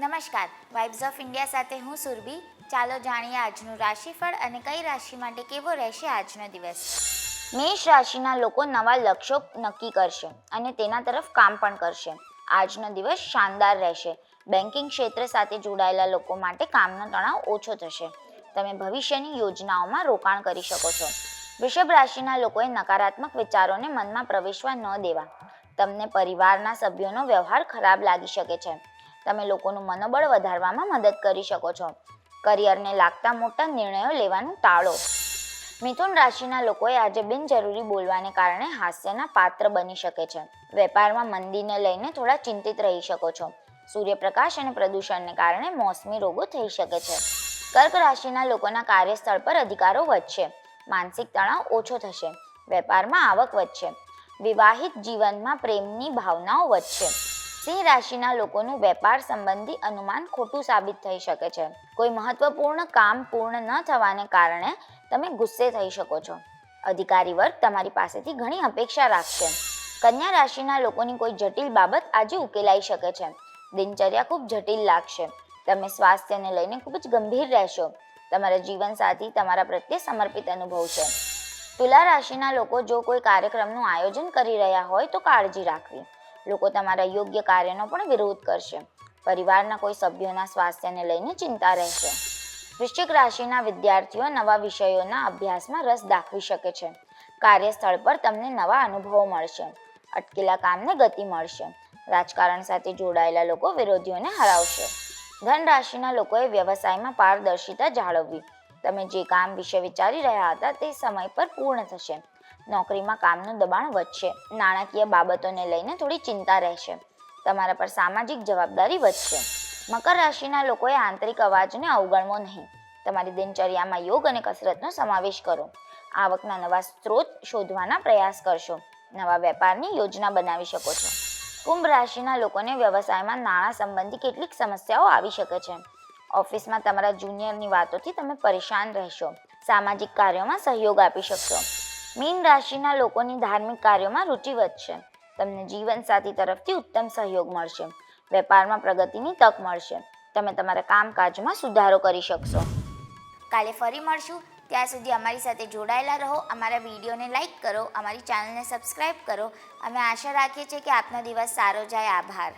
નમસ્કાર, vibes of India સાથે હું સુરભી. ચાલો જાણીએ આજનું રાશિફળ અને કઈ રાશિ માટે કેવો રહેશે આજનો દિવસ. મેષ રાશિના લોકો નવા લક્ષ્યો નક્કી કરશે અને તેના તરફ કામ પણ કરશે. આજનો દિવસ શાનદાર રહેશે. બેન્કિંગ ક્ષેત્ર સાથે જોડાયેલા લોકો માટે કામનો તણાવ ઓછો થશે. તમે ભવિષ્યની યોજનાઓમાં રોકાણ કરી શકો છો. વૃષભ રાશિના લોકોએ નકારાત્મક વિચારોને મનમાં પ્રવેશવા ન દેવા. તમને પરિવારના સભ્યોનો વ્યવહાર ખરાબ લાગી શકે છે. તમે લોકોનું મનોબળ વધારવામાં મદદ કરી શકો છો. કરિયરને લાગતા મોટા નિર્ણયો લેવાનું ટાળો. મિથુન રાશિના લોકોએ આજે બિનજરૂરી બોલવાને કારણે હાસ્યના પાત્ર બની શકે છે. વેપારમાં મંદીને લઈને થોડા ચિંતિત રહી શકો છો. સૂર્યપ્રકાશ અને પ્રદૂષણને કારણે મોસમી રોગો થઈ શકે છે. કર્ક રાશિના લોકોના કાર્યસ્થળ પર અધિકારો વધશે. માનસિક તણાવ ઓછો થશે. વેપારમાં આવક વધશે. વિવાહિત જીવનમાં પ્રેમની ભાવનાઓ વધશે. સિંહ રાશિના લોકોનું વેપાર સંબંધી અનુમાન ખોટું સાબિત થઈ શકે છે. કોઈ મહત્વપૂર્ણ કામ પૂર્ણ ન થવાને કારણે તમે ગુસ્સે થઈ શકો છો. અધિકારી વર્ગ તમારી પાસેથી ઘણી અપેક્ષા રાખશે. કન્યા રાશિના લોકોની કોઈ જટિલ બાબત આજે ઉકેલાઈ શકે છે. દિનચર્યા ખૂબ જટિલ લાગશે. તમે સ્વાસ્થ્યને લઈને ખૂબ જ ગંભીર રહેશો. તમારા જીવનસાથી તમારા પ્રત્યે સમર્પિત અનુભવશે. તુલા રાશિના લોકો જો કોઈ કાર્યક્રમનું આયોજન કરી રહ્યા હોય તો કાળજી રાખવી. લોકો તમારા યોગ્ય કાર્યનો પણ વિરોધ કરશે. પરિવારના કોઈ સભ્યોના સ્વાસ્થ્યને લઈને ચિંતા રહેશે. વૃશ્ચિક રાશિના વિદ્યાર્થીઓ નવા વિષયોના અભ્યાસમાં રસ દાખવી શકે છે. કાર્યસ્થળ પર તમને નવા અનુભવો મળશે. અટકેલા કામને ગતિ મળશે. રાજકારણ સાથે જોડાયેલા લોકો વિરોધીઓને હરાવશે. ધન રાશિના લોકોએ વ્યવસાયમાં પારદર્શિતા જાળવવી. તમે જે કામ વિશે વિચારી રહ્યા હતા તે સમય પર પૂર્ણ થશે. નોકરીમાં કામનું દબાણ વધશે. નાણાકીય બાબતોને લઈને થોડી ચિંતા રહેશે. તમારા પર સામાજિક જવાબદારી વધશે. મકર રાશિના લોકોએ આંતરિક અવાજને અવગણવો નહીં. તમારી દિનચર્યામાં યોગ અને કસરતનો સમાવેશ કરો. આવકના નવા સ્ત્રોત શોધવાના પ્રયાસ કરશો. નવા વેપારની યોજના બનાવી શકો છો. કુંભ રાશિના લોકોને વ્યવસાયમાં નાણાં સંબંધી કેટલીક સમસ્યાઓ આવી શકે છે. ઓફિસમાં તમારા જુનિયરની વાતોથી તમે પરેશાન રહેશો. સામાજિક કાર્યોમાં સહયોગ આપી શકશો. મીન રાશિના લોકોની ધાર્મિક કાર્યોમાં રુચિ વધશે. તમને જીવનસાથી તરફથી ઉત્તમ સહયોગ મળશે. વેપારમાં પ્રગતિની તક મળશે. તમે તમારા કામકાજમાં સુધારો કરી શકશો. કાલે ફરી મળશું. ત્યાં સુધી અમારી સાથે જોડાયેલા રહો. અમારા વિડીયોને લાઈક કરો. અમારી ચેનલને સબસ્ક્રાઈબ કરો. અમે આશા રાખીએ છીએ કે આપનો દિવસ સારો જાય. આભાર.